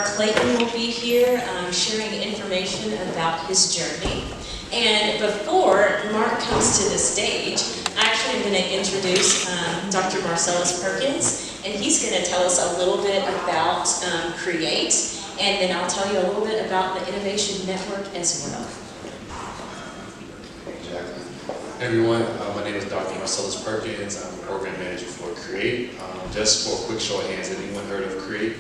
Clayton will be here sharing information about his journey. And before Mark comes to the stage, I actually am going to introduce Dr. Marcellus Perkins, and he's going to tell us a little bit about Create, and then I'll tell you a little bit about the Innovation Network as well. Hey everyone, my name is Dr. Marcellus Perkins. I'm a program manager for Create. Just for a quick show of hands, have anyone heard of Create?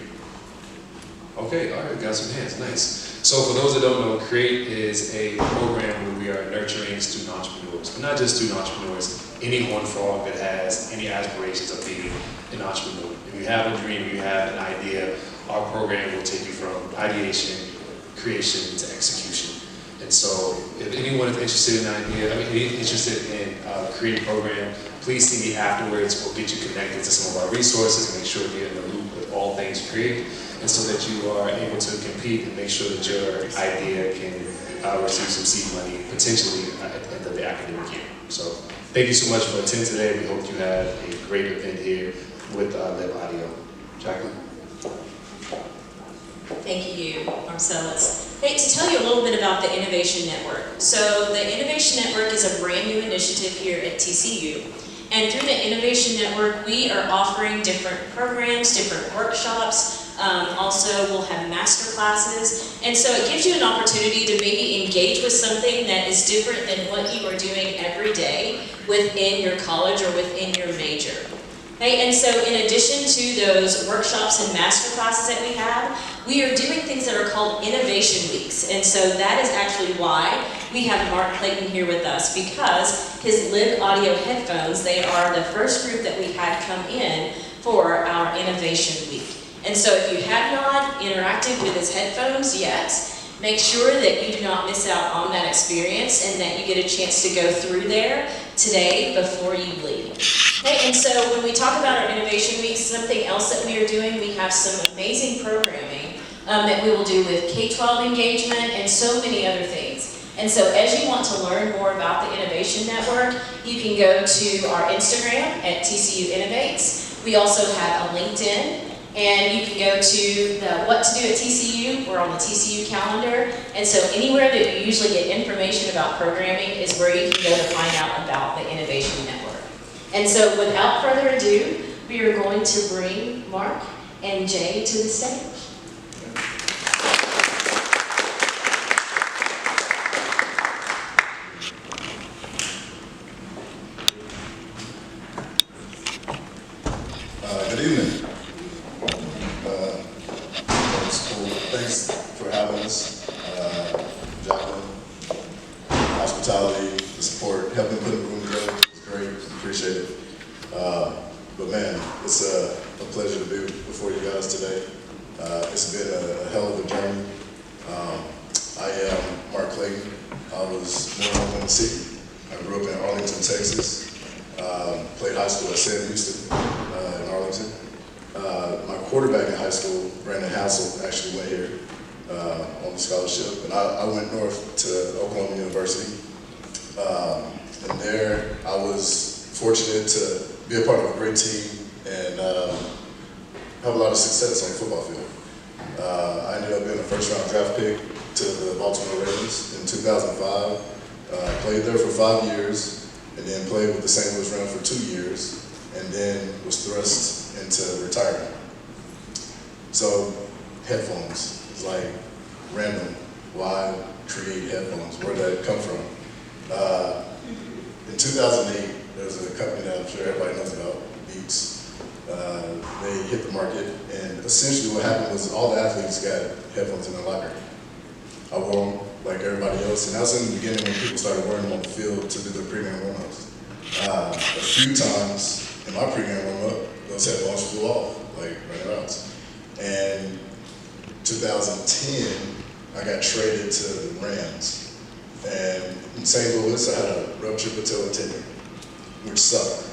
Okay, all right, got some hands, nice. So for those that don't know, Create is a program where we are nurturing student entrepreneurs. But not just student entrepreneurs, anyone for all that has any aspirations of being an entrepreneur. If you have a dream, you have an idea, our program will take you from ideation, creation to execution. And so if anyone is interested in an idea, interested in a Create program, please see me afterwards. We'll get you connected to some of our resources and make sure you're in the loop with all things Create, and so that you are able to compete and make sure that your idea can receive some seed money, potentially at the end of the academic year. So thank you so much for attending today. We hope you have a great event here with LIVV Audio. Jacqueline? Thank you, Marcellus. Hey, to tell you a little bit about the Innovation Network. So the Innovation Network is a brand new initiative here at TCU. And through the Innovation Network, we are offering different programs, different workshops. Also, we'll have master classes. And so it gives you an opportunity to maybe engage with something that is different than what you are doing every day within your college or within your major. Okay, and so in addition to those workshops and master classes that we are doing things that are called Innovation Weeks. And so that is actually why we have Mark Clayton here with us, because his LIVV Audio headphones, they are the first group that we had come in for our Innovation Week. And so if you have not interacted with his headphones yet, make sure that you do not miss out on that experience and that you get a chance to go through there today before you leave. Okay, and so when we talk about our Innovation Week, something else that we are doing, we have some amazing programming that we will do with K-12 engagement and so many other things. And so as you want to learn more about the Innovation Network, you can go to our Instagram at TCU Innovates. We also have a LinkedIn. And you can go to the What to Do at TCU. We're on the TCU calendar. And so anywhere that you usually get information about programming is where you can go to find out about the Innovation Network. And so without further ado, we are going to bring Mark and Jay to the stage. Good evening. Thanks for having us, Jacqueline. Hospitality, the support, helping put the room together was great. Appreciate it. But man, it's a pleasure to be before you guys today. It's been a hell of a journey. I am Mark Clayton. I was born in Oklahoma City. I grew up in Arlington, Texas. Played high school at Sam Houston in Arlington. My quarterback in high school, Brandon Hassel, actually went here on the scholarship, and I went north to Oklahoma University. And there I was fortunate to be a part of a great team and have a lot of success on the football field. I ended up being a first-round draft pick to the Baltimore Ravens in 2005. Played there for 5 years, and then played with the St. Louis Rams for 2 years, and then was thrust into retirement. So headphones, it's like random. Why create headphones? Where did that come from? In 2008, there was a company that I'm sure everybody knows about, Beats. They hit the market, and essentially what happened was all the athletes got headphones in their locker. I wore them like everybody else, and that was in the beginning when people started wearing them on the field to do their pregame warm-ups. A few times in my pregame warm-up, those headphones flew off, like running routes. And 2010, I got traded to the Rams. And in St. Louis, I had a ruptured patellar tendon, which sucked.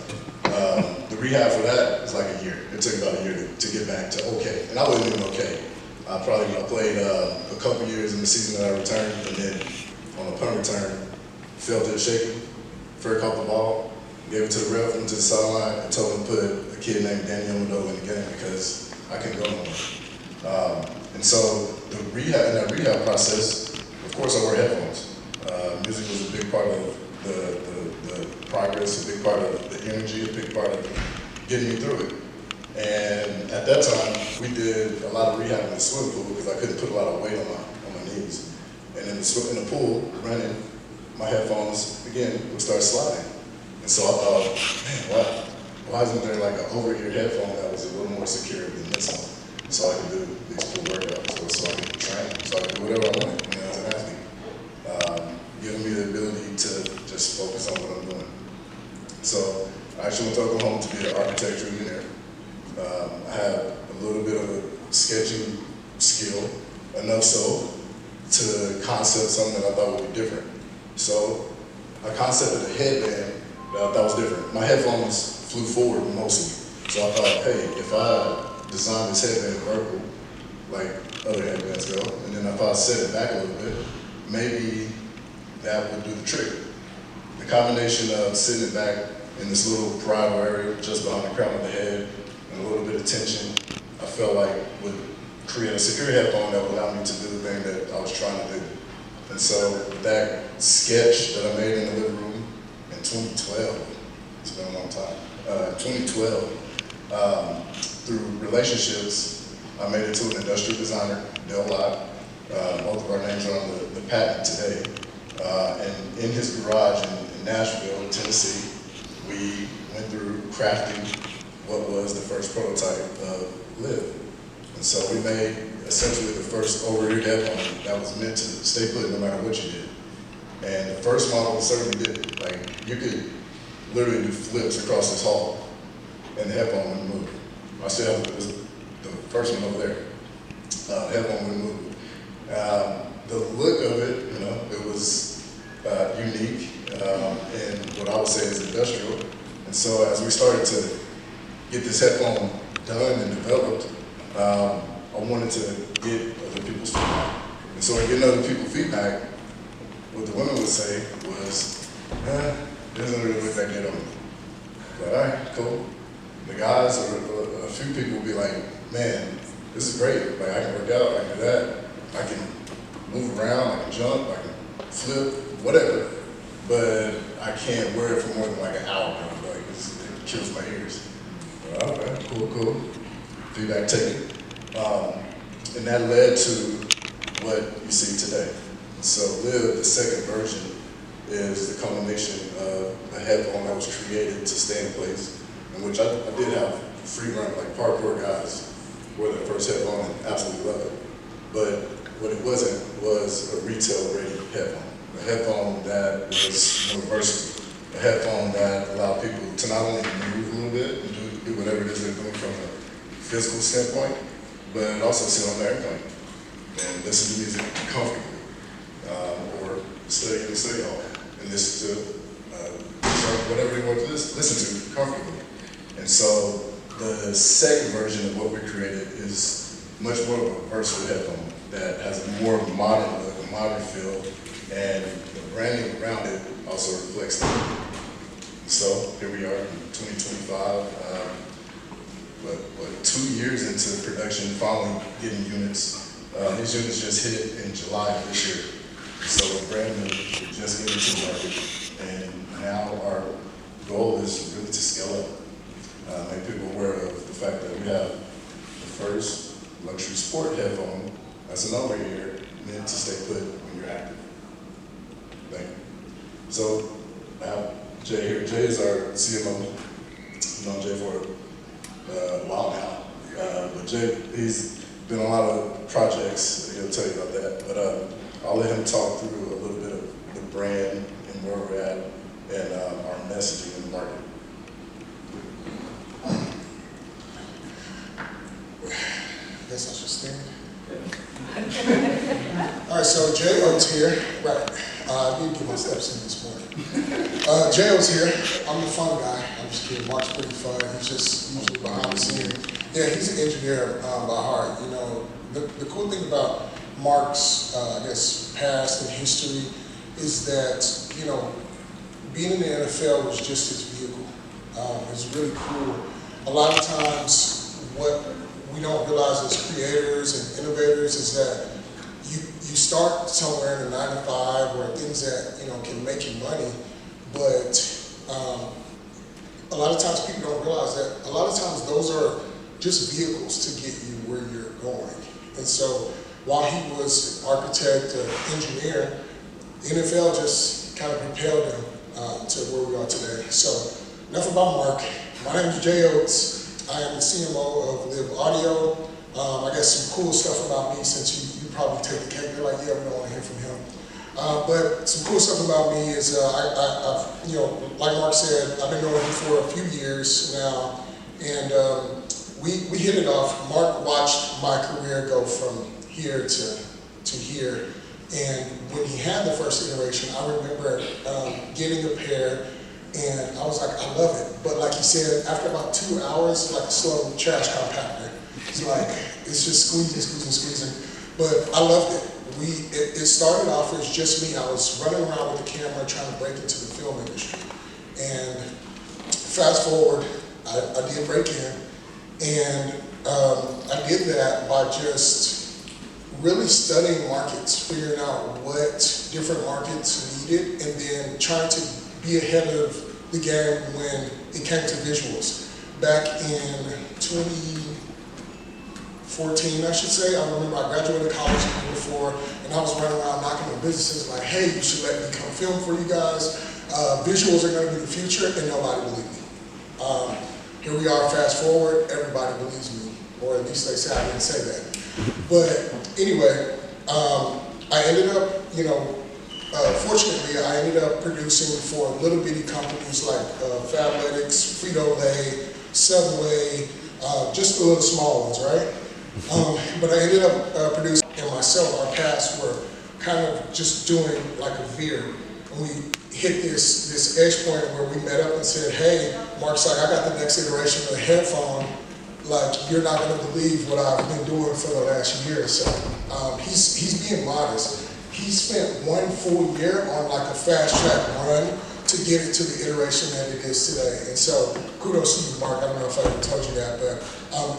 The rehab for that was like a year. It took about a year to get back to okay. And I wasn't even okay. I played a couple years in the season that I returned, and then on a punt return, felt it shaking. Fair caught the ball, gave it to the ref, went to the sideline, and told him to put a kid named Daniel Mado in the game because I couldn't go no more. And so in that rehab process, of course I wear headphones. Music was a big part of the progress, a big part of the energy, a big part of getting me through it. And at that time, we did a lot of rehab in the swimming pool because I couldn't put a lot of weight on my knees. And in the pool, running, my headphones, again, would start sliding. And so I thought, man, why isn't there like an over-ear headphone that was a little more secure than this one? So I could do these pool workouts, so I could train, so I could do whatever I wanted when I was an athlete. Giving me the ability to just focus on what I'm doing. So I actually went to Oklahoma to be an architecture engineer. I have a little bit of a sketching skill, enough so to concept something that I thought would be different. So I concepted a headband that I thought was different. My headphones flew forward mostly. So I thought, hey, if I design this headband vertical, like other headbands go, and then if I set it back a little bit, maybe that would do the trick. The combination of sitting it back in this little parietal area just behind the crown of the head and a little bit of tension, I felt like would create a secure headphone that would allow me to do the thing that I was trying to do. And so that sketch that I made in the living room in 2012, it's been a long time, 2012, through relationships, I made it to an industrial designer, Del Lott. Both of our names are on the patent today. And in his garage in Nashville, Tennessee, we went through crafting what was the first prototype of LIVV. And so we made essentially the first over-ear headphone that was meant to stay put no matter what you did. And the first model certainly did it. Like, you could literally do flips across this hall and the headphone wouldn't move. I still have the first one over there. The headphone wouldn't move. The look of it, it was unique, and what I would say is industrial. And so as we started to get this headphone done and developed, I wanted to get other people's feedback. And so in getting other people's feedback, what the women would say was, it doesn't really look that good on me. But all right, cool. The guys, or a few people would be like, man, this is great. Like, I can work out, I can do that, I can move around, I can jump, I can flip, whatever. But I can't wear it for more than like an hour. Like, it kills my ears. Okay, cool. Feedback taken. And that led to what you see today. So LIVV, the second version, is the culmination of a headphone that was created to stay in place, in which I did have free run, like parkour guys wore their first headphone and absolutely love it. But what it wasn't was a retail-ready headphone. A headphone that was more versatile. A headphone that allowed people to not only move a little bit and do whatever it is they're doing from a physical standpoint, but also sit on the airplane and listen to music comfortably, or study in the study hall and listen to whatever they want to listen to comfortably. And so the second version of what we created is much more of a versatile headphone that has a more modern look, a modern feel, and the branding around it also reflects that. So here we are in 2025, 2 years into production, finally getting units. These units just hit in July of this year. So we're brand new, we're just getting to the market, and now our goal is really to scale up. Make people aware of the fact that we have the first luxury sport headphone that's an over-ear meant to stay put when you're active. Thank you. So I have Jay here. Jay is our CMO. I've known Jay for a while now. But Jay, he's been on a lot of projects. He'll tell you about that. But I'll let him talk through a little bit of the brand and where we're at and our messaging in the market. I guess I should stand. All right, so Jay Oates here. Right, I need to get my steps in this morning. Jay Oates here. I'm the fun guy. I'm just kidding. Mark's pretty fun. He's just usually behind the scenes. Yeah, he's an engineer by heart. You know, the cool thing about Mark's, I guess, past and history is that, you know, being in the NFL was just his vehicle. It's really cool. A lot of times, what we don't realize as creators and innovators is that you start somewhere in a 9 to 5 or things that can make you money, but a lot of times people don't realize that a lot of times those are just vehicles to get you where you're going. And so while he was an architect, engineer, NFL just kind of propelled him to where we are today. So enough about Mark. My name is Jay Oates. I am the CMO of LIVV Audio. I got some cool stuff about me since you probably take the cake. They're like, yeah, we don't want to hear from him. But some cool stuff about me is, I've, like Mark said, I've been knowing him for a few years now, and we hit it off. Mark watched my career go from here to here, and when he had the first iteration, I remember getting a pair, and I was like, I love it. But like he said, after about 2 hours, like a slow trash compactor. It's just squeezing. But I loved it. It started off as just me. I was running around with a camera trying to break into the film industry. And fast forward, I did break in. And I did that by just really studying markets, figuring out what different markets needed, and then trying to be ahead of the game when it came to visuals. Back in 2014, I should say, I remember I graduated college the year before, and I was running around knocking on businesses like, hey, you should let me come film for you guys. Visuals are going to be the future, and nobody believed me. Here we are, fast forward, everybody believes me, or at least they say I didn't say that. But anyway, I ended up, fortunately, I ended up producing for little bitty companies like Fabletics, Frito-Lay, Subway, just the little small ones, right? But I ended up producing, and myself, our paths were kind of just doing like a veer. And we hit this edge point where we met up and said, hey, Mark's like, I got the next iteration of the headphone. Like, you're not going to believe what I've been doing for the last year or so. He's being modest. He spent 1 full year on like a fast track run to get it to the iteration that it is today. And so kudos to you, Mark. I don't know if I ever told you that, but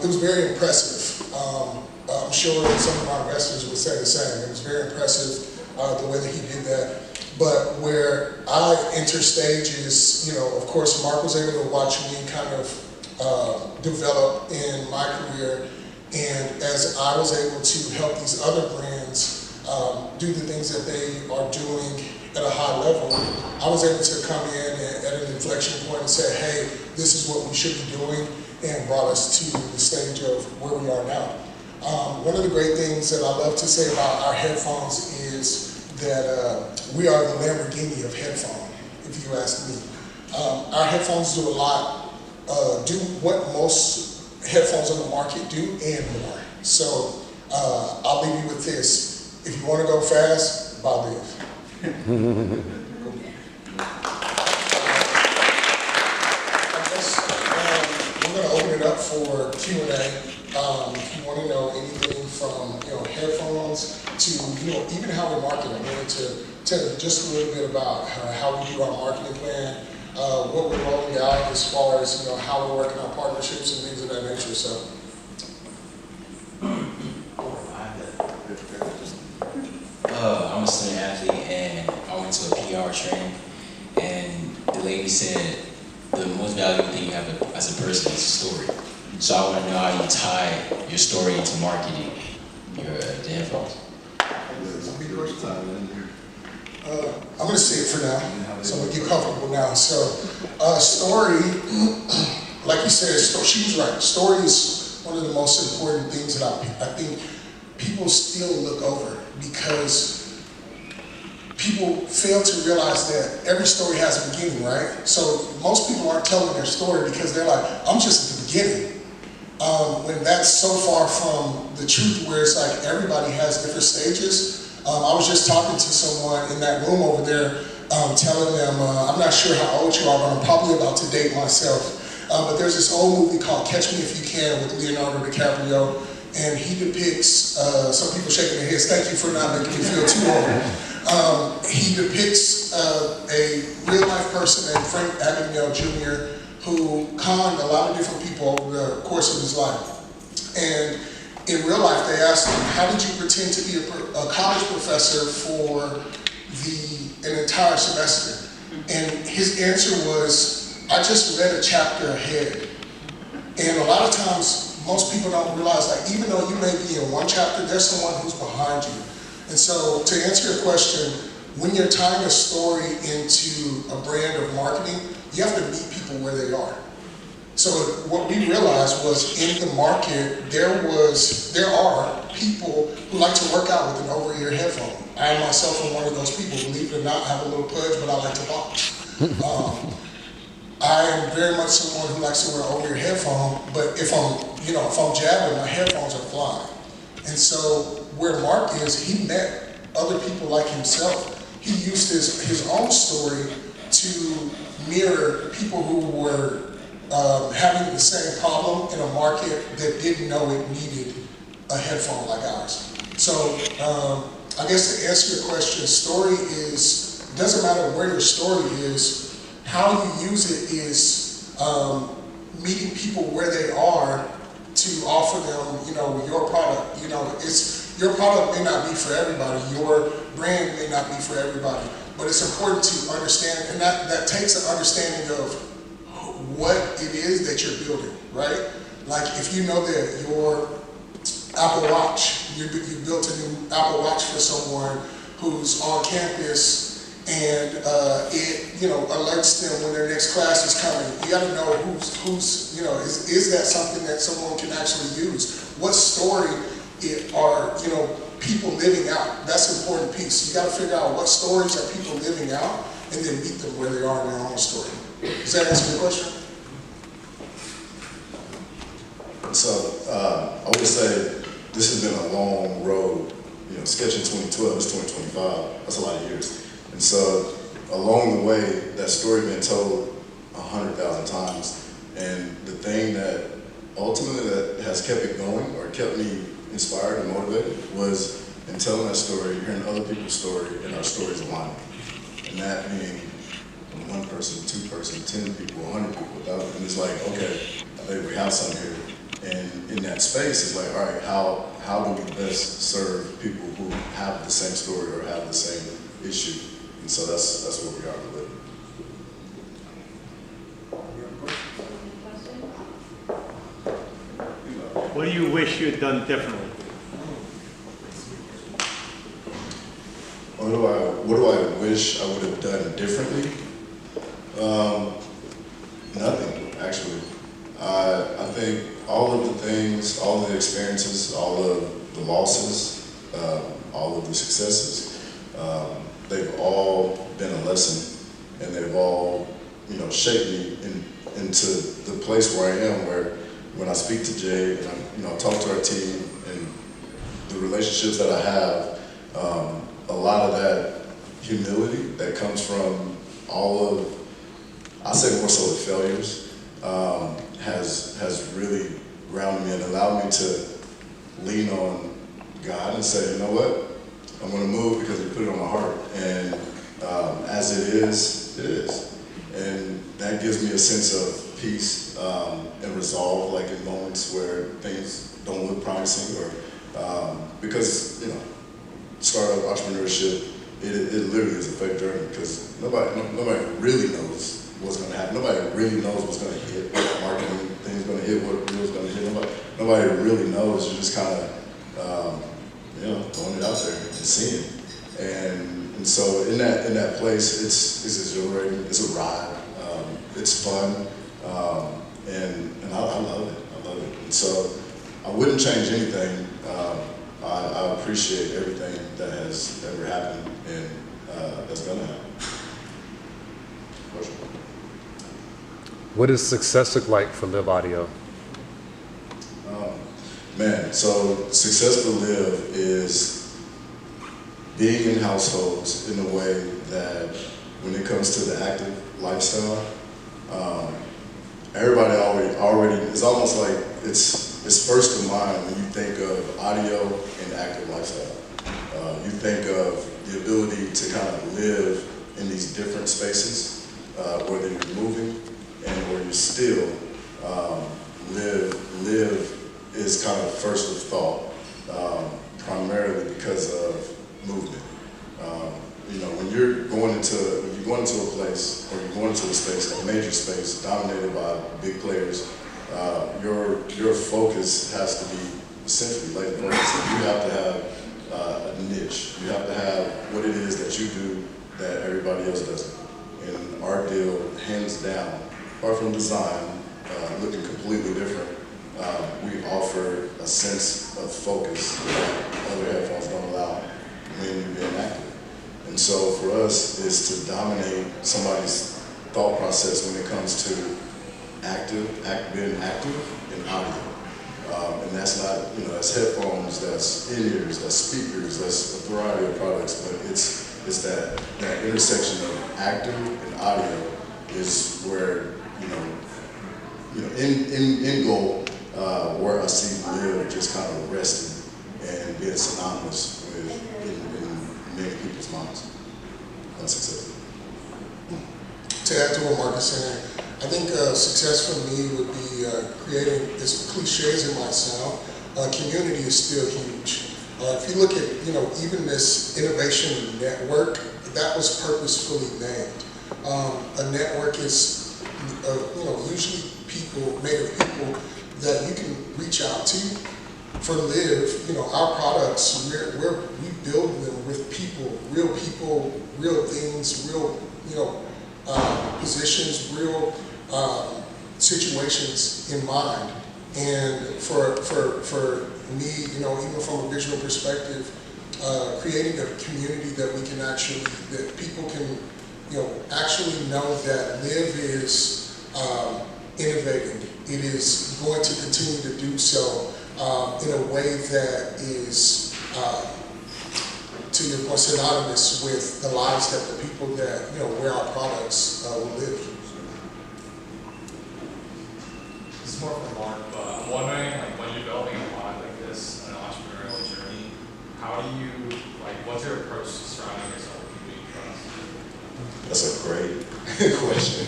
it was very impressive. I'm sure that some of our investors would say the same. It was very impressive the way that he did that. But where I enter stages, of course, Mark was able to watch me kind of develop in my career, and as I was able to help these other brands do the things that they are doing at a high level, I was able to come in at an inflection point and say, hey, this is what we should be doing, and brought us to the stage of where we are now. One of the great things that I love to say about our headphones is that we are the Lamborghini of headphone, if you ask me. Our headphones do a lot, do what most headphones on the market do and more. So I'll leave you with this. If you want to go fast, buy LIVV. We're going to open it up for Q&A. If you want to know anything from headphones to even how we market, I'm going to tell you just a little bit about how we do our marketing plan, what we're rolling out as far as how we're working on partnerships and things of that nature. So. I'm a student athlete, and I went to a PR training, and the lady said the most valuable thing you have as a person is a story. So I want to know how you tie your story into marketing your the headphones. I'm going to say it for now, so I'm going to get comfortable now. So, story, like you said, she was right. Story is one of the most important things that I think people still look over, because people fail to realize that every story has a beginning, right? So most people aren't telling their story because they're like, I'm just at the beginning. When that's so far from the truth, where it's like everybody has different stages. I was just talking to someone in that room over there, telling them, I'm not sure how old you are, but I'm probably about to date myself. But there's this old movie called Catch Me If You Can with Leonardo DiCaprio, and he depicts, some people shaking their heads, thank you for not making me feel too old. He depicts a real life person named Frank Abagnale Jr., who conned a lot of different people over the course of his life. And in real life, they asked him, how did you pretend to be a college professor for an entire semester? And his answer was, I just read a chapter ahead. And a lot of times, most people don't realize, like, even though you may be in one chapter, there's someone who's behind you. And so, to answer your question, when you're tying a story into a brand of marketing, you have to meet people where they are. So what we realized was in the market, there are people who like to work out with an over-ear headphone. I myself am one of those people, believe it or not. I have a little pudge, but I like to box. I am very much someone who likes to wear an over-ear headphone, but if I'm jabbing, my headphones are flying. And so where Mark is, he met other people like himself. He used his own story to mirror people who were having the same problem in a market that didn't know it needed a headphone like ours. So I guess to answer your question, story doesn't matter where your story is, how you use it is meeting people where they are to offer them, your product. Your product may not be for everybody, your brand may not be for everybody, but it's important to understand, and that takes an understanding of what it is that you're building, right? Like if you know that your Apple Watch, you built a new Apple Watch for someone who's on campus and it alerts them when their next class is coming. You got to know who's is that something that someone can actually use? What story are people living out? That's an important piece. You got to figure out what stories are people living out, and then meet them where they are in their own story. Does that answer your question? So I would say this has been a long road. Sketching 2012 is 2025. That's a lot of years. And so along the way, that story been told 100,000 times. And the thing that ultimately that has kept it going or kept me inspired and motivated was in telling that story, hearing other people's story, and our stories aligning. And that being one person, two person, 10 people, 100 people, 1,000. And it's like, okay, I think we have something here. And in that space, it's like, all right, how do we best serve people who have the same story or have the same issue? And so that's what we are with. What do you wish you had done differently? What do I wish I would have done differently? Nothing, actually. I think all of the things, all of the experiences, all of the losses, all of the successes, they've all been a lesson, and they've all, shaped me into the place where I am, where when I speak to Jay and I talk to our team and the relationships that I have, a lot of that humility that comes from all of, I say more so the failures, has really grounded me and allowed me to lean on God and say, you know what, I'm going to move because He put it on my heart, and as it is, and that gives me a sense of peace and resolve, like in moments where things don't look promising, or because startup entrepreneurship, it literally is a fake journey because nobody really knows what's going to happen. Nobody really knows what's going to hit, what marketing thing's going to hit, what reel's going to hit. Nobody really knows. You're just kind of, throwing it out there and seeing. And so in that place, it's exhilarating. It's a ride. It's fun, and I love it. I love it. And so I wouldn't change anything. I appreciate everything that has ever happened and that's going to happen. Question? What does success look like for LIVV Audio? Man, so success for LIVV is being in households in a way that when it comes to the active lifestyle, everybody already, it's almost like it's first in mind when you think of audio and active lifestyle. You think of the ability to kind of live in these different spaces, whether you're moving and where you still live is kind of first of thought, primarily because of movement. You know, when you're going into a place, or you're going into a space, a major space dominated by big players, your focus has to be essentially laser focused. You have to have a niche. You have to have what it is that you do that everybody else doesn't. And our deal, hands down, apart from design, looking completely different, we offer a sense of focus that other headphones don't allow when you're being active. And so for us, is to dominate somebody's thought process when it comes to being active in audio. And that's not, you know, that's headphones, that's in-ears, that's speakers, that's a variety of products, but it's that intersection of active and audio is where, in goal, where I see LIVV just kind of resting and being synonymous with in many people's minds. That's success. To add to what Mark is saying, I think success for me would be creating, as cliche as it might sound, community is still huge. If you look at, even this innovation network, that was purposefully named. A network is, usually made of people that you can reach out to. For LIVV, our products, we build them with people, real things, real, positions, real situations in mind. And for me, even from a visual perspective, creating a community that we can that people can, actually know that LIVV is innovating. It is going to continue to do so in a way that is, to your point, synonymous with the lives that the people that wear our products will live. This is more for Mark, but I'm wondering, when you're developing a product like this, an entrepreneurial journey, how do you, what's your approach to surrounding yourself with people you trust? That's a great question.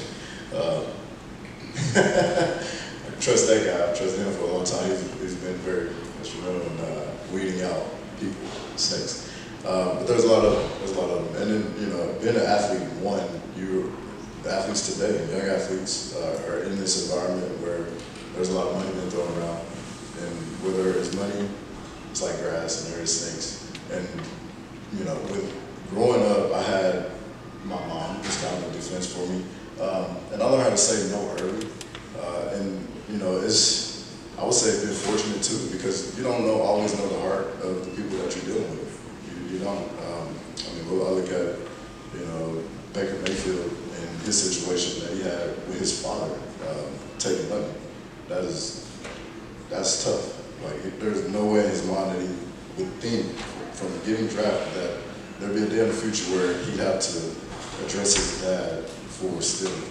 I trust that guy. I've trusted him for a long time. He's been very instrumental in weeding out people, mistakes. But there's a lot of them. And then, being an athlete, the athletes today, young athletes, are in this environment where there's a lot of money being thrown around. And where there is money, it's like grass, and there is snakes. And, with growing up, I had my mom was kind of a defense for me. And I learned how to say no early. I would say been fortunate too, because you don't always know the heart of the people that you're dealing with. You don't. I look at, Baker Mayfield and his situation that he had with his father taking money. That's tough. There's no way in his mind that he would think from the given draft that there'd be a day in the future where he'd have to address his dad for stealing.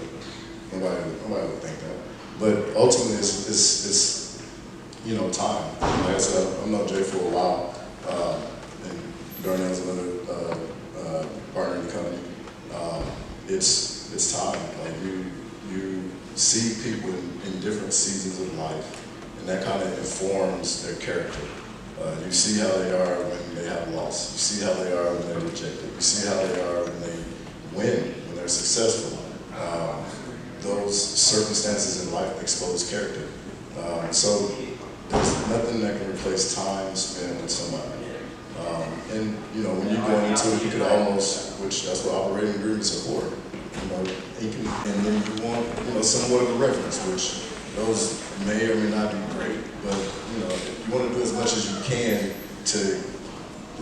Nobody would think that. But ultimately, it's time. Like I said, I've known Jay for a while, and Darnell's another partner in the company. It's time. You see people in different seasons of life, and that kind of informs their character. You see how they are when they have loss. You see how they are when they're rejected. You see how they are when they win, when they're successful. Those circumstances in life expose character. So there's nothing that can replace time spent with somebody. And when you're going into it, you could almost, which that's what operating agreements are for. And then you want, somewhat of a reference, which those may or may not be great, but if you want to do as much as you can to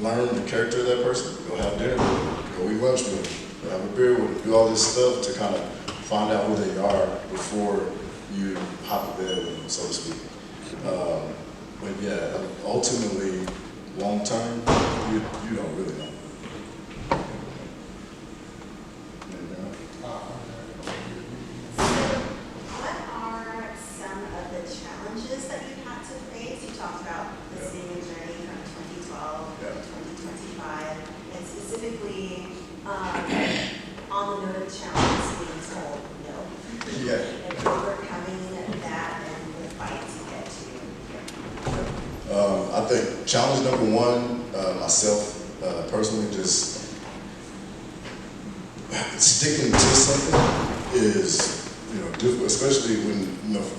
learn the character of that person, go have dinner with them, go eat lunch with them, go have a beer with them, do all this stuff to kind of find out who they are before you hop in bed with them, so to speak. But yeah, ultimately, long term, you don't really know. What are some of the challenges that you've had to face? You talked about this being a journey from 2012 to 2025, and specifically on the note of challenges being told no. Yeah. And overcoming that and the fight to get to here. challenge number one, myself personally, just sticking to something is, difficult, especially when,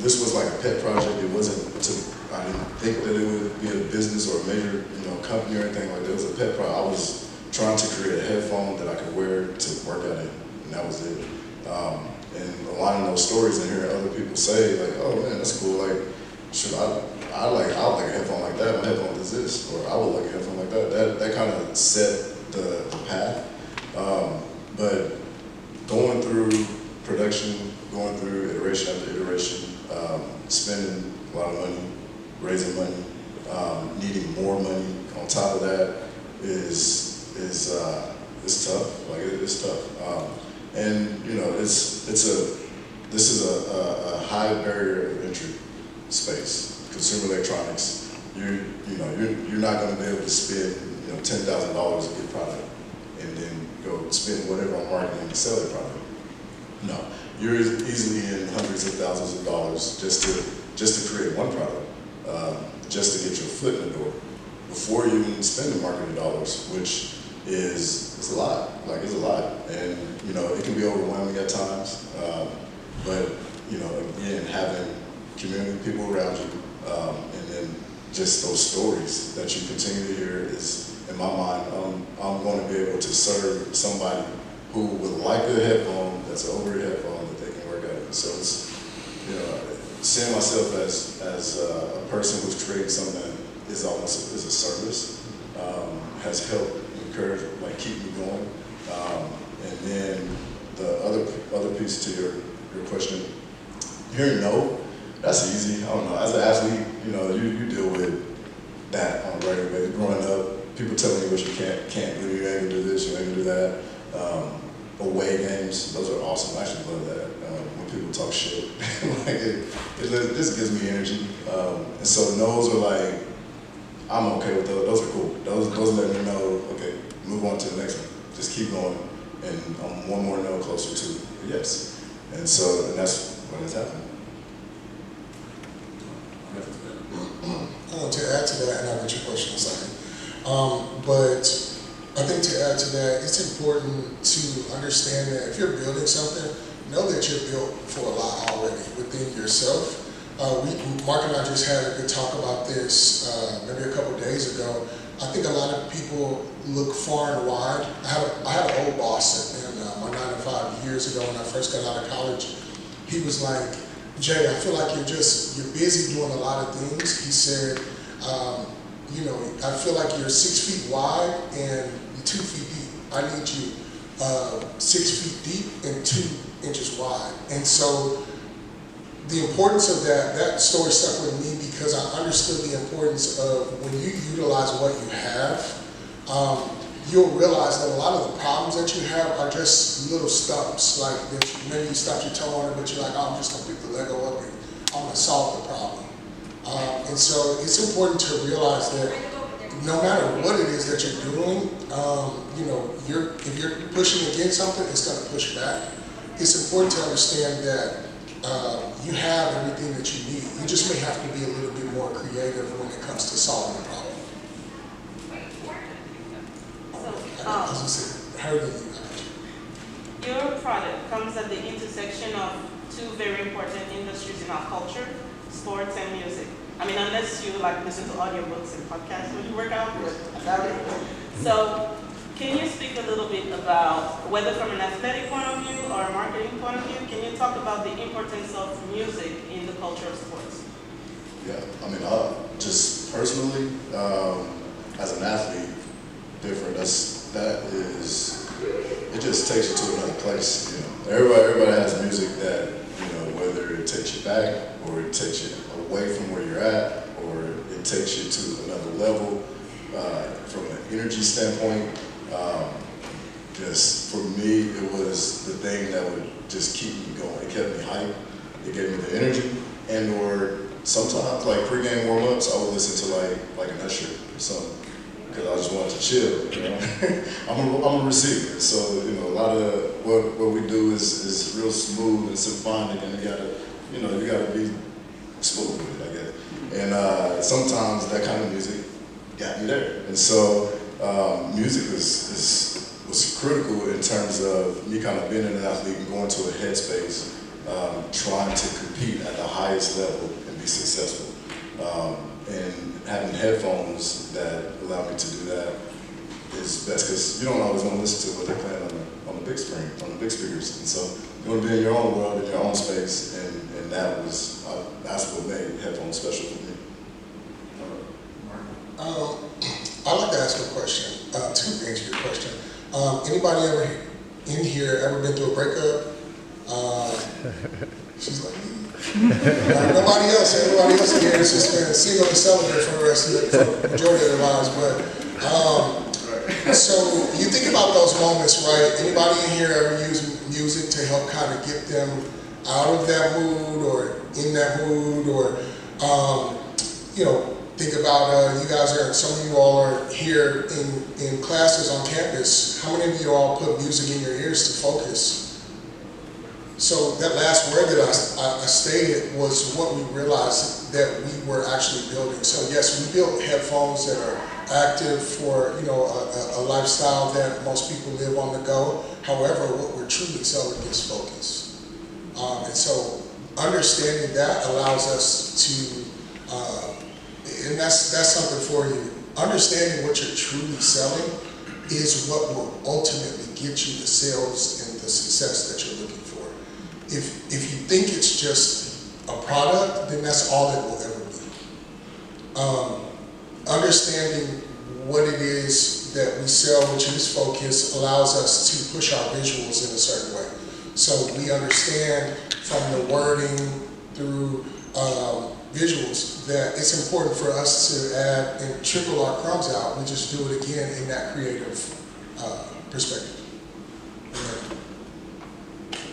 this was like a pet project. It wasn't I didn't think that it would be a business or a major, company or anything like that. It was a pet project. I was trying to create a headphone that I could wear to work at it, and that was it. And aligning those stories and hearing other people say, like, oh man, that's cool. Like, I would like a headphone like that. My headphone does this, or I would like a headphone like that. That kind of set the path. But going through production, going through iteration after iteration, spending a lot of money, raising money, needing more money on top of that is tough. Like it's tough. And this is a high barrier of entry space. Consumer electronics. You're not going to be able to spend $10,000 to get product and then go spend whatever on marketing to sell the product. No, you're easily in hundreds of thousands of dollars just to create one product, just to get your foot in the door before you even spend the marketing dollars, which it's a lot. Like it's a lot, and it can be overwhelming at times. But again, having community people around you, and then just those stories that you continue to hear is, in my mind, I'm going to be able to serve somebody who would like a headphone that's an over-ear headphone that they can work at. So it's, seeing myself as a person who's creating something that is almost a service, has helped encourage, like keep me going. And then the other piece to your question, hearing no, that's easy. I don't know. As an athlete, you deal with that on a regular basis. Growing up, people telling you what you can't do. You ain't gonna do this. You ain't gonna do that. Away games, those are awesome. I actually love that. When people talk shit, like this gives me energy. And so those are like, I'm okay with those. Those are cool. Those let me know. Okay, move on to the next one. Just keep going, and I'm one more no closer to yes. And that's what has happened. To add to that, and I'll get your question in a second. But I think to add to that, it's important to understand that if you're building something, know that you're built for a lot already within yourself. Mark and I just had a good talk about this maybe a couple of days ago. I think a lot of people look far and wide. I had an old boss in my 9 to 5 years ago when I first got out of college. He was like, Jay, I feel like you're busy doing a lot of things. He said, I feel like you're 6 feet wide and 2 feet deep. I need you 6 feet deep and 2 inches wide. And so the importance of that story stuck with me because I understood the importance of when you utilize what you have, you'll realize that a lot of the problems that you have are just little stumps. Like maybe you stop your toe on it, but you're like, oh, I'm just gonna pick the Lego up and I'm gonna solve the problem. And so it's important to realize that no matter what it is that you're doing, if you're pushing against something, it's gonna push back. It's important to understand that you have everything that you need. You just may have to be a little bit more creative when it comes to solving the problem. As you said, your product comes at the intersection of 2 very important industries in our culture, sports and music. I mean, unless you listen to audiobooks and podcasts when you work out, but I doubt it. So, can you speak a little bit about, whether from an athletic point of view or a marketing point of view, can you talk about the importance of music in the culture of sports? Yeah, I mean, just personally, as an athlete, different. It just takes you to another place. Everybody has music that whether it takes you back or it takes you away from where you're at, or it takes you to another level. From an energy standpoint, just for me, it was the thing that would just keep me going. It kept me hyped. It gave me the energy, or sometimes like pre-game warm-ups, I would listen to like an Usher or something, because I just wanted to chill. I'm a receiver, so a lot of what we do is real smooth and symphonic, and you gotta be smooth with it, I guess. And sometimes that kind of music got me there. And so music was critical in terms of me kind of being an athlete and going to a headspace, trying to compete at the highest level and be successful. And having headphones that allow me to do that is best, because you don't always want to listen to what they're playing on the big screen, on the big speakers. And so you want to be in your own world, in your own space, and that's what made headphones special for me. I'd like to ask a question, to answer your question. Anybody ever in here ever been through a breakup? She's like, nobody else in here has just been single and celibate for the rest of the majority of their lives. But so you think about those moments, right? Anybody in here ever use music to help kind of get them out of that mood or in that mood, or think about you guys are, some of you all are here in classes on campus. How many of you all put music in your ears to focus? So that last word that I stated was what we realized that we were actually building. So yes, we built headphones that are active for a lifestyle that most people live on the go. However, what we're truly selling is focus. And so understanding that allows us to, and that's something for you. Understanding what you're truly selling is what will ultimately get you the sales and the success that you're looking for. If you think it's just a product, then that's all it will ever be. Understanding what it is that we sell, which is focus, allows us to push our visuals in a certain way. So we understand from the wording through visuals that it's important for us to add and trickle our crumbs out. We just do it again in that creative perspective.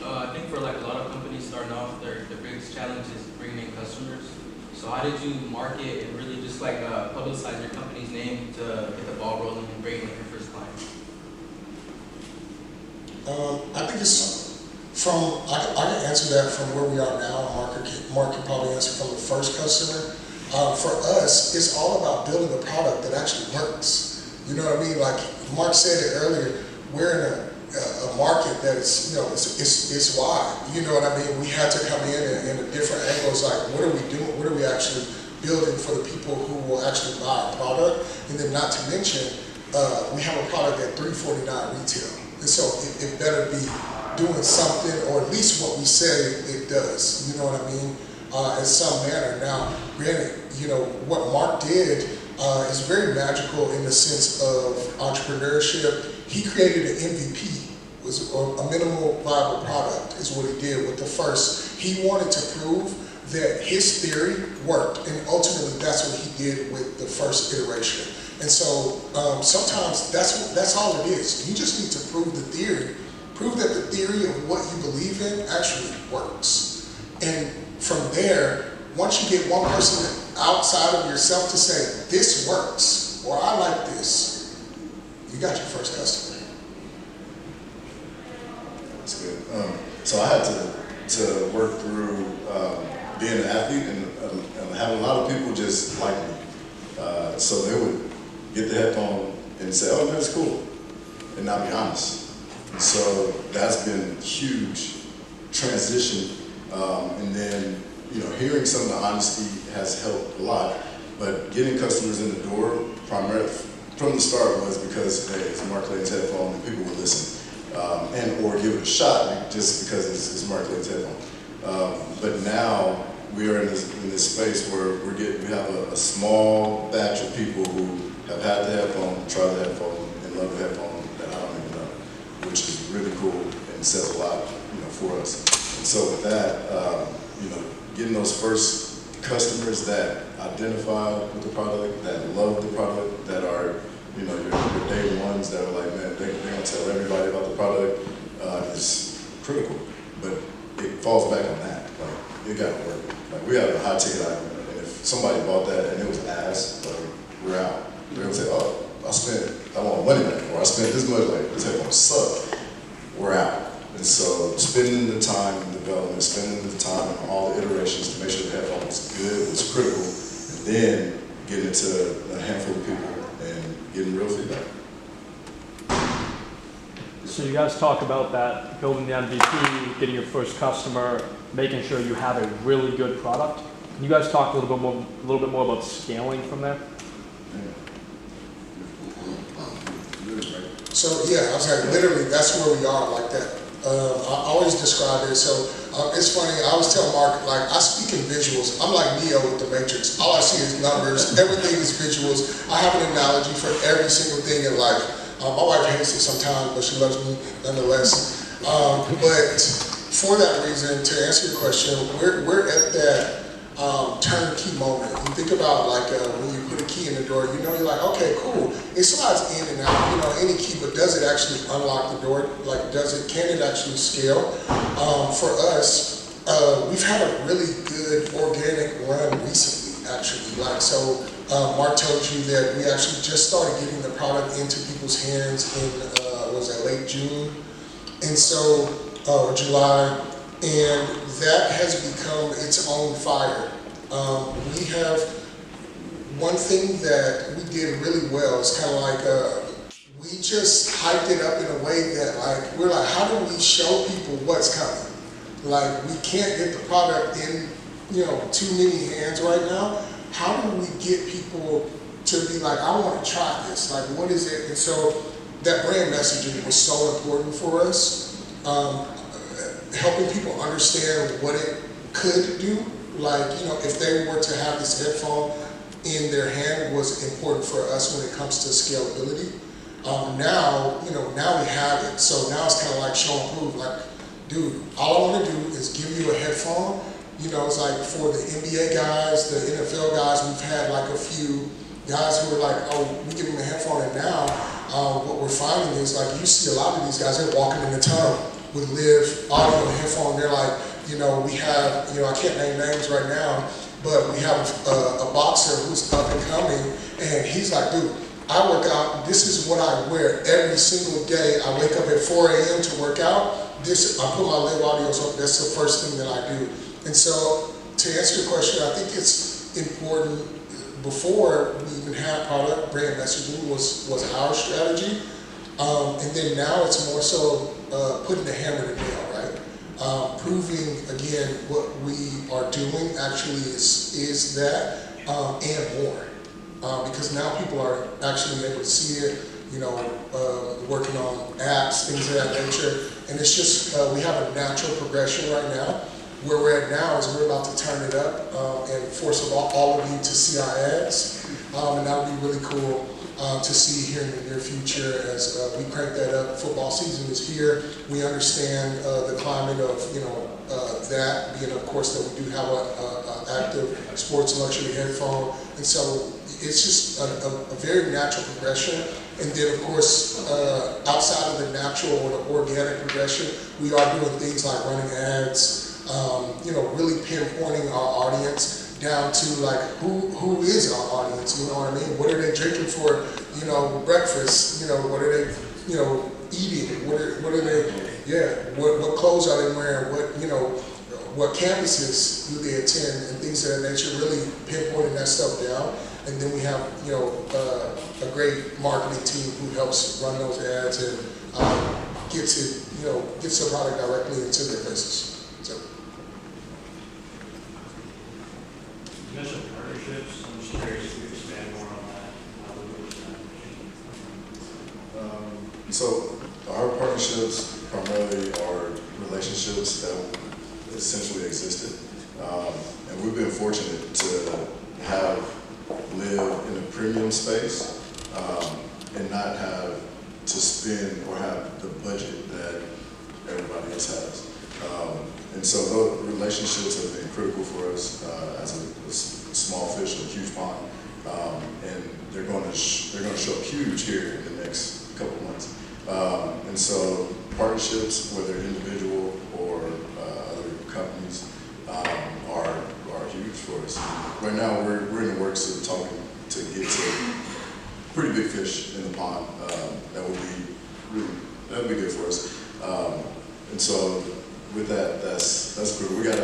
I think for like a lot of companies starting off, their biggest challenge is bringing in customers. So how did you market and really just like publicize your company's name to get the ball rolling and bring in like your first client? I think it's from, I can answer that from where we are now. Mark can probably answer from the first customer. For us, it's all about building a product that actually works. You know what I mean? Like Mark said it earlier, we're in a market that is, it's wide. You know what I mean? We had to come in a different angles, like what are we doing? What are we actually building for the people who will actually buy our product? And then not to mention, we have a product at $349 retail. And so it better be doing something, or at least what we say it does. You know what I mean? In some manner. Now, granted, what Mark did is very magical in the sense of entrepreneurship. He created an MVP. Was a minimal viable product is what he did with the first. He wanted to prove that his theory worked, and ultimately that's what he did with the first iteration. And so sometimes that's all it is. You just need to prove the theory, prove that the theory of what you believe in actually works. And from there, once you get one person outside of yourself to say, this works, or I like this, you got your first customer. That's good. So I had to work through being an athlete and having a lot of people just like me. So they would get the headphone and say, oh, that's cool, and not be honest. So that's been a huge transition. And then, hearing some of the honesty has helped a lot, but getting customers in the door primarily from the start was because, hey, it's Mark Clayton's headphone and people will listen. Or give it a shot just because it's Mark Clayton's headphone. But now we are in this space where we have a small batch of people who have had the headphone, tried the headphone, and love the headphone that I don't even know, which is really cool and says a lot, for us. And so with that, getting those first customers that identify with the product, that love the product, that are your day ones that are like, man, they're gonna tell everybody about the product, is critical. But it falls back on that. Like, it gotta work. Like, we have a high ticket item, and if somebody bought that and it was ass, like, we're out. They're gonna say, oh, I want money back, or I spent this much, like, this headphone sucked. We're out. And so spending the time in development, spending the time in all the iterations to make sure the headphone was good was critical, and then getting it to a handful of people getting real feedback. So you guys talk about that, building the MVP, getting your first customer, making sure you have a really good product. Can you guys talk a little bit more about scaling from there? So yeah, I was like, literally, that's where we are, like that. I always describe it, so it's funny, I always tell Mark, like, I speak in visuals. I'm like Neo with the Matrix. All I see is numbers, everything is visuals. I have an analogy for every single thing in life. My wife hates it sometimes, but she loves me nonetheless. But for that reason, to answer your question, we're at that turnkey moment. You think about like when you put a key in the door, you know, you're like, okay, cool. It slides in and out, you know, any key, but does it actually unlock the door? Like, can it actually scale? For us, we've had a really good organic run recently, actually. Like, so Mark told you that we actually just started getting the product into people's hands in, was that late June? And so, or July. And that has become its own fire. We have one thing that we did really well. It's kind of like we just hyped it up in a way that like we're like, how do we show people what's coming? Like we can't get the product in, you know, too many hands right now. How do we get people to be like, I want to try this? Like, what is it? And so that brand messaging was so important for us. Helping people understand what it could do. Like, you know, if they were to have this headphone in their hand was important for us when it comes to scalability. Now, you know, now we have it. So now it's kind of like show and prove. Like, dude, all I want to do is give you a headphone. You know, it's like for the NBA guys, the NFL guys, we've had like a few guys who were like, oh, we give them a headphone. And now what we're finding is like, you see a lot of these guys, they're walking in the tunnel with LIVV audio and headphone. They're like, you know, we have, you know, I can't name names right now, but we have a boxer who's up and coming, and he's like, dude, I work out, this is what I wear every single day. I wake up at 4 a.m. to work out. I put my LIVV audios up, that's the first thing that I do. And so, to answer your question, I think it's important, before we even had product, brand messaging was our strategy. And then now it's more so putting the hammer to nail, right? Proving again what we are doing actually is that and more. Because now people are actually able to see it, you know, working on apps, things of that nature. And it's just, we have a natural progression right now. Where we're at now is we're about to turn it up and force all of you to see our ads. And that would be really cool to see here in the near future as we crank that up. Football season is here. We understand the climate of, you know, that being, of course, that we do have an active sports luxury headphone. And so it's just a very natural progression. And then, of course, outside of the natural or the organic progression, we are doing things like running ads, you know, really pinpointing our audience down to like who is our audience, you know what I mean? What are they drinking for, you know, breakfast? You know, what are they, you know, eating? What are they, yeah, what clothes are they wearing? What, you know, what campuses do they attend and things of that nature, really pinpointing that stuff down. And then we have, you know, a great marketing team who helps run those ads and gets it, you know, gets the product directly into their faces. So. You mentioned partnerships. I'm just curious if you could expand more on that. So our partnerships primarily are relationships that essentially existed. And we've been fortunate to have live in a premium space and not have to spend or have the budget that everybody else has. And so those relationships have been critical for us as a small fish in a huge pond. And they're going to show up huge here in the next couple of months. And so partnerships, whether individual or other companies, are huge for us. Right now, we're in the works of talking to get to pretty big fish in the pond. That would be good for us. And so with that, that's good. We got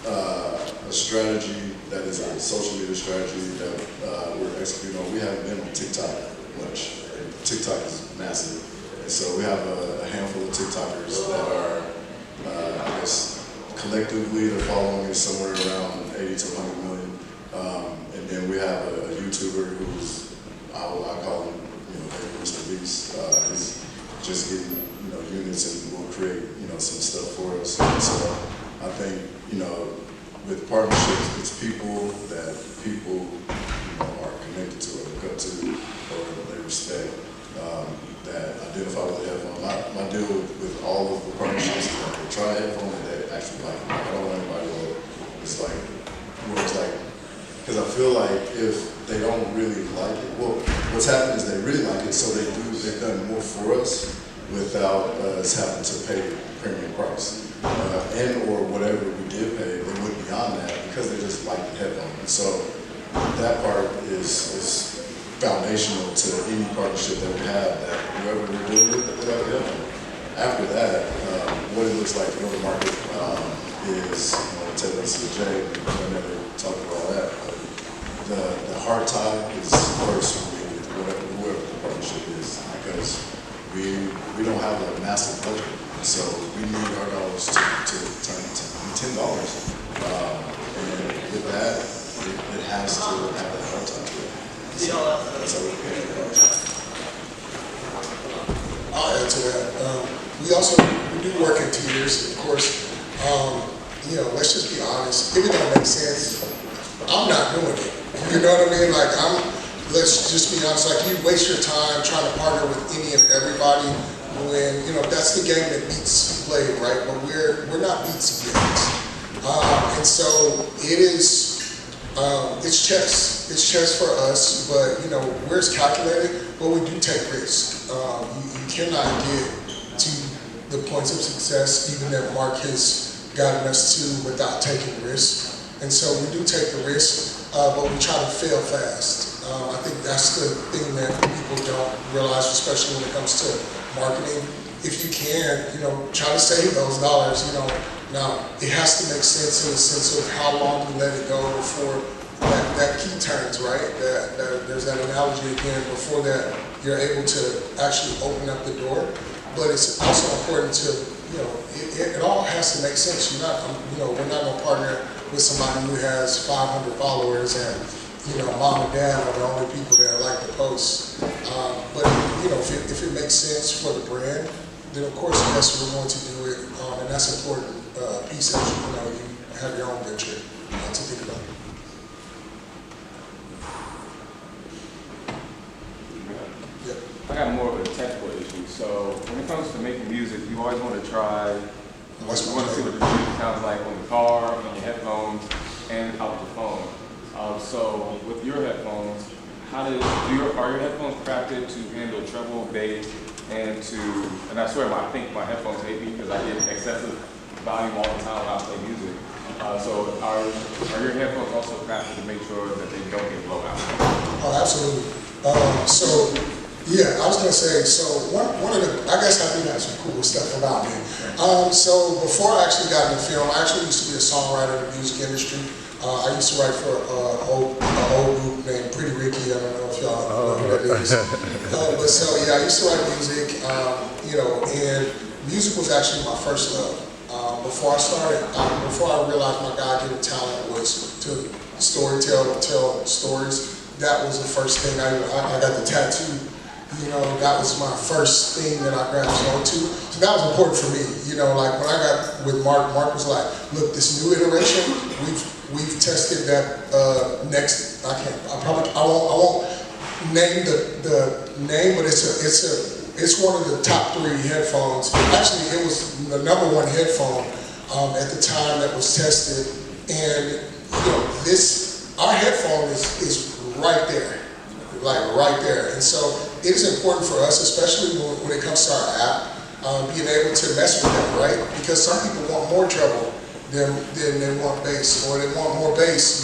a strategy that is a social media strategy that we're executing on. We haven't been on TikTok much. TikTok is massive. And so we have a handful of TikTokers that are, I guess, collectively they're following us somewhere around 80 to 100 million. And then we have a YouTuber who's, I call him, Mr. Beast. He's just getting, units and will create, some stuff for us. And so I think, with partnerships, it's people that people, are connected to or look up to or they respect, that identify with the headphone. My deal with all of the partnerships is that they try a headphone and they actually like it. I don't want anybody to, it's like, because I feel like if they don't really like it, well, what's happened is they really like it, so they've done more for us without us having to pay premium price. And or whatever we did pay, they went beyond that because they just like the headphone. And so that part is foundational to any partnership that we have, that whoever we're dealing with, they like the headphone. After that, what it looks like to go to market is, take us to Jay, and never talk about all that. But the hard time is first with whoever the partnership is, because we don't have a massive budget, so we need our dollars to turn into $10. And with that, it has to have that hard time to it. So that's how we pay the budget. I'll add to that. We do work in tiers, of course. Let's just be honest. If it don't make sense, I'm not doing it. You know what I mean? Like, let's just be honest. Like, you waste your time trying to partner with any and everybody when, that's the game that Beats played, right? But we're not Beats games. And so it is, it's chess. It's chess for us, but, where it's calculated, but we do take risks. You cannot get to the points of success, even that Mark has gotten us to, without taking risks. And so we do take the risk, but we try to fail fast. I think that's the thing that people don't realize, especially when it comes to marketing. If you can, try to save those dollars, Now, it has to make sense in the sense of how long you let it go before that key turns, right? There's that analogy again, before that you're able to actually open up the door. But it's also important to, it all has to make sense. We're not going to partner with somebody who has 500 followers and, mom and dad are the only people that like the post. But, if it makes sense for the brand, then of course, yes, we're going to do it. And that's an important piece that, you have your own venture to think about. I got more of a technical issue. So when it comes to making music, you always want to try, you want to see what the music sounds like on the car, on your headphones, and out the phone. So with your headphones, are your headphones crafted to handle treble, bass, and I swear I think my headphones hate me because I get excessive volume all the time when I play music. So are your headphones also crafted to make sure that they don't get blown out? Oh, absolutely. Yeah, I was going to say, so one of the, I guess I do have some cool stuff about me. So before I actually got into film, I actually used to be a songwriter in the music industry. I used to write for an old group named Pretty Ricky. I don't know if y'all know who that is. But so, yeah, I used to write music, and music was actually my first love. Before I realized my God-given talent was to tell stories. That was the first thing I got the tattoo. That was my first thing that I grabbed onto. So that was important for me. Like when I got with Mark was like, look, this new iteration, we've tested that next. I won't name the name, but it's one of the top 3 headphones. Actually, it was the #1 headphone at the time that was tested. And our headphone is right there, like right there. And so it is important for us, especially when it comes to our app, being able to mess with that, right? Because some people want more treble than they want bass, or they want more bass.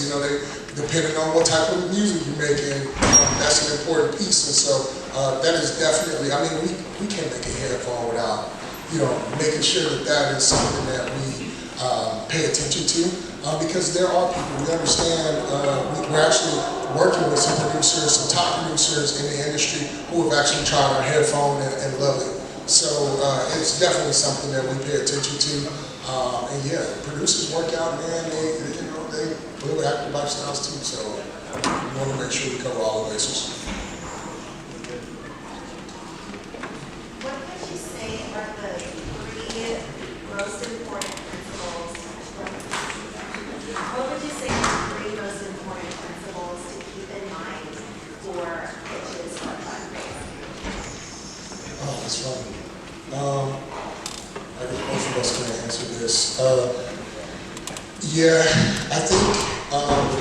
Depending on what type of music you're making, that's an important piece. And so that is definitely, we can't make a headphone without, making sure that is something that we pay attention to. because there are people, we understand, we're actually working with some producers, some top producers in the industry who have actually tried our headphone and love it. So it's definitely something that we pay attention to. And yeah, producers work out, man, they live active lifestyles too, so we want to make sure we cover all the bases. What would you say are the 3 most important principles? What would you say are the 3 most important principles to keep in mind for pitches or fundraising? Oh, that's funny. I think both of us can answer this. Yeah, I think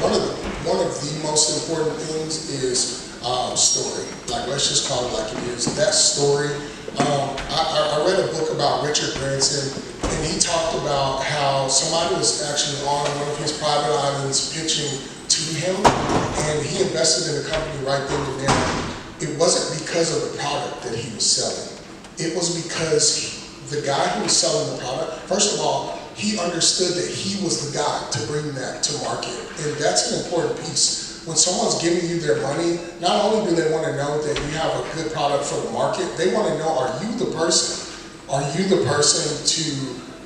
one of the most important things is story. Like, let's just call it like it is. That story. I read a book about Richard Branson, and he talked about how somebody was actually on one of his private islands pitching to him, and he invested in the company right then and there. It wasn't because of the product that he was selling. It was because the guy who was selling the product, first of all, he understood that he was the guy to bring that to market. And that's an important piece. When someone's giving you their money, not only do they want to know that you have a good product for the market, they want to know, are you the person? Are you the person to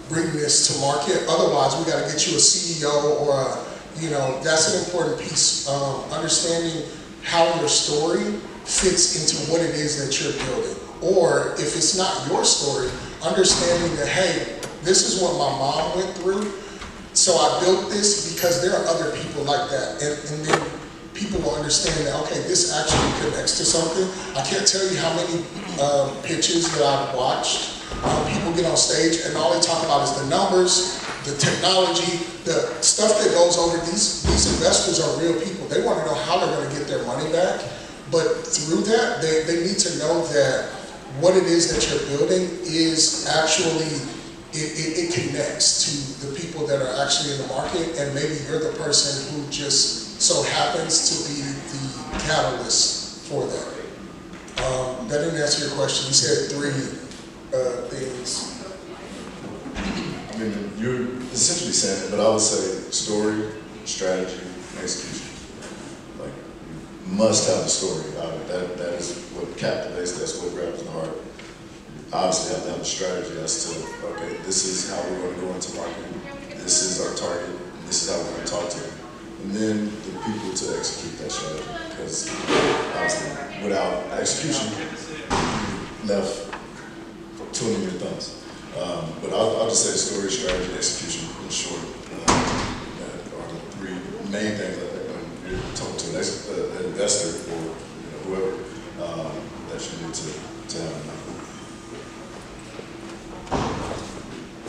bring this to market? Otherwise, we got to get you a CEO or that's an important piece. Understanding how your story fits into what it is that you're building. Or if it's not your story, understanding that, hey, this is what my mom went through, so I built this because there are other people like that. And then people will understand that, okay, this actually connects to something. I can't tell you how many pitches that I've watched. People get on stage and all they talk about is the numbers, the technology, the stuff that goes over. These investors are real people. They want to know how they're going to get their money back. But through that, they need to know that what it is that you're building is actually, it connects to the people that are actually in the market, and maybe you're the person who just so happens to be the catalyst for that. That didn't answer your question. You said 3 things. I mean, you're essentially saying it, but I would say story, strategy, and execution. Like, you must have a story. That is what captivates, that's what grabs the heart. You obviously have to have a strategy as to, okay, this is how we're going to go into marketing, this is our target, and this is how we're going to talk to them. And then the people to execute that strategy. Because obviously, without execution, you're left twiddling your thumbs. But I'll just say story, strategy, execution, in short, that are the 3 main things that when you're talking to an investor or whoever that you need to have in mind.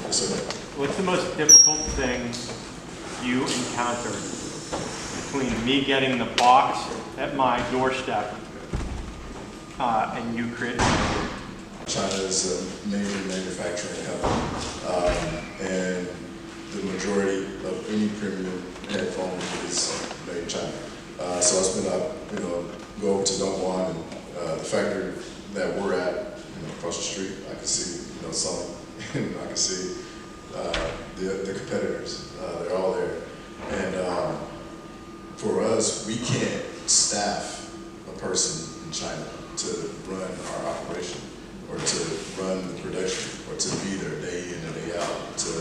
Yes, sir. What's the most difficult thing you encountered between me getting the box at my doorstep and you creating it? China is a major manufacturing hub, and the majority of any premium headphone is made in China. So I spent go over to Dongguan, and the factory that we're at, across the street, I can see, some, and I can see the competitors. They're all there, and for us, we can't staff a person in China to run our operation, or to run the production, or to be there day in and day out to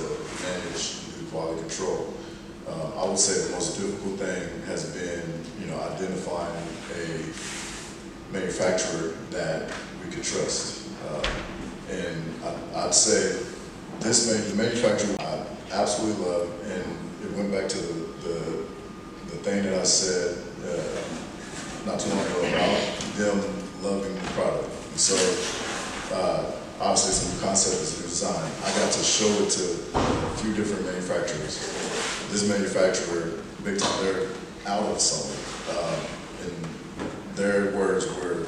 manage the quality control. I would say the most difficult thing has been, identifying a manufacturer that we could trust. And I'd say the manufacturer I absolutely love, and it went back to the thing that I said not too long ago about them loving the product. And so obviously it's a new concept, it's a new design. I got to show it to a few different manufacturers. This manufacturer, big time, they're out of something. And their words were,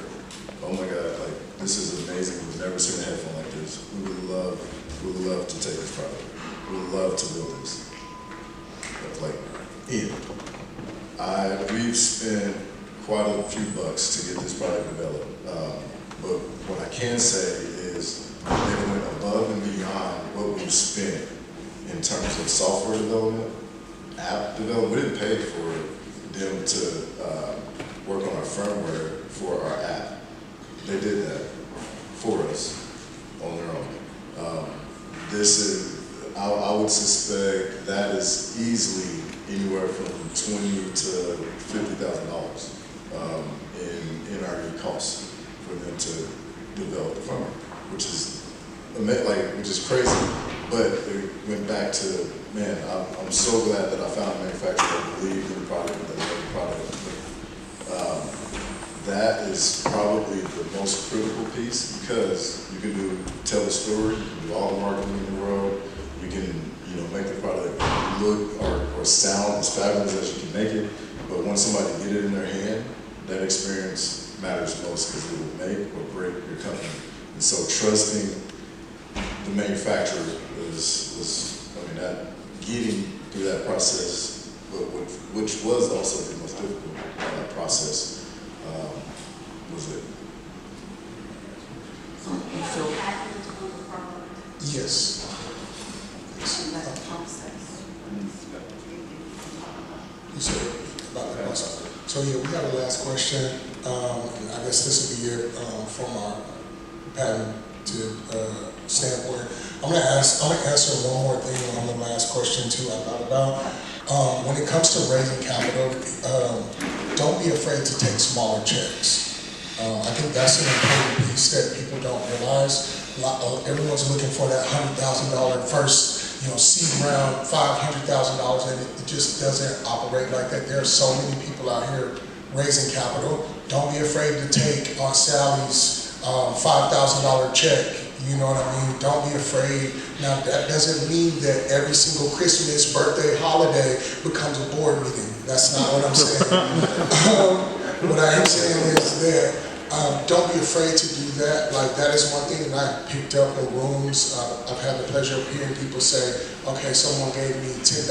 oh my God, like, this is amazing. We've never seen a headphone like this. We would love to take this product. We would love to build this. But like, we've spent quite a few bucks to get this product developed. But what I can say is they went above and beyond what we've spent in terms of software development, app development. We didn't pay for them to work on our firmware for our app. They did that for us on their own. This is, I would suspect that is easily anywhere from $20,000 to $50,000 in R&D costs for them to develop the firmware, which is crazy. But it went back to, man, I'm so glad that I found a manufacturer that believed in the product, that loved the product. That is probably the most critical piece, because you can tell the story, you can do all the marketing in the world, you can make the product look or sound as fabulous as you can make it, but once somebody get it in their hand, that experience matters most, because it will make or break your company. And so trusting the manufacturer was that getting through that process, which was also the most difficult process, was it. Yes. You said about the process. So yeah, we have a last question. And I guess this will be it from our patent standpoint. I'm gonna answer one more thing on the last question too I thought about. When it comes to raising capital, don't be afraid to take smaller checks. I think that's an important piece that people don't realize. Everyone's looking for that $100,000 first, seed round, $500,000, and it just doesn't operate like that. There are so many people out here raising capital. Don't be afraid to take Aunt Sally's $5,000 check. You know what I mean? Don't be afraid. Now, that doesn't mean that every single Christmas, birthday, holiday becomes a board meeting. That's not what I'm saying. What I am saying is that don't be afraid to do that. Like, that is one thing that I picked up in rooms. I've had the pleasure of hearing people say, okay, someone gave me $10,000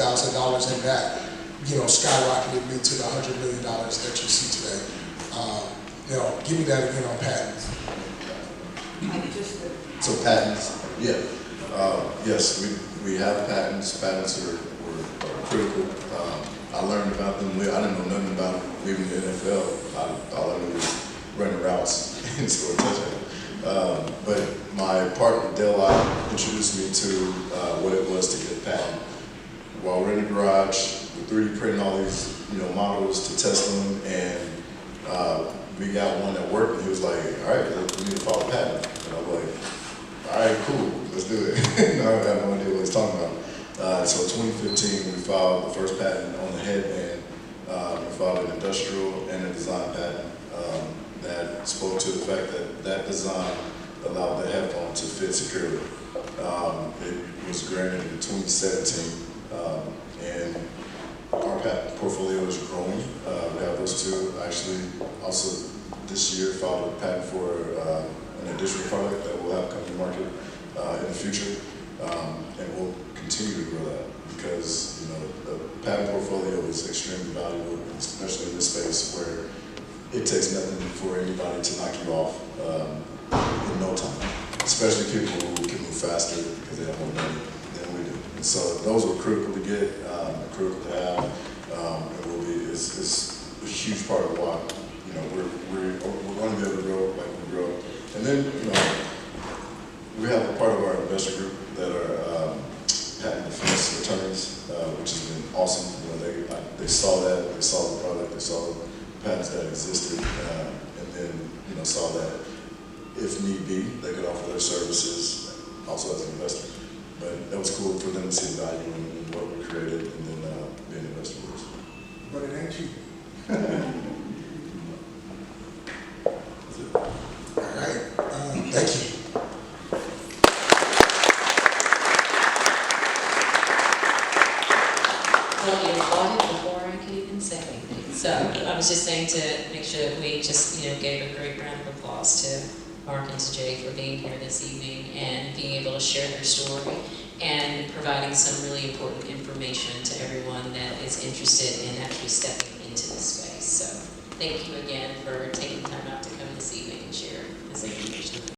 and that, skyrocketed me to the $100 million that you see today. Give me that again on patents. So patents, yeah. Yes, we have patents. Patents are critical. I learned about them. I didn't know nothing about them leaving the NFL. All I knew was running routes and score a touchdown. But my partner, Dell, introduced me to what it was to get a patent. While we're in the garage, we're 3D printing all these models to test them, and we got one that worked, and he was like, all right, we need to file a patent. And I'm like, all right, cool, let's do it. I had no idea what he was talking about. So in 2015, we filed the first patent on the headband. We filed an industrial and a design patent that spoke to the fact that that design allowed the headphone to fit securely. It was granted in 2017, and our patent portfolio is growing. We have those two. Actually, also this year filed a patent for an additional product that we'll have come to market in the future, and we'll continue to grow that, because the patent portfolio is extremely valuable, especially in this space where it takes nothing for anybody to knock you off in no time, especially people who can move faster because they have more money than we do. And so those are critical to get, critical to have, and it's a huge part of why we're going to be able to grow like we grow. And then we have a part of our investor group that are patent defense attorneys, which has been awesome. They saw that, they saw the product, they saw the patents that existed, and then saw that if need be, they could offer their services also as an investor. But that was cool for them to see the value in what we created, and then be an investor with us. But it ain't cheap. All right, thank you. Well, you applauded before I could even say anything. So I was just saying to make sure that we just gave a great round of applause to Mark and to Jay for being here this evening and being able to share their story and providing some really important information to everyone that is interested in actually stepping into this space. So thank you again for taking time out to come this evening and share this information.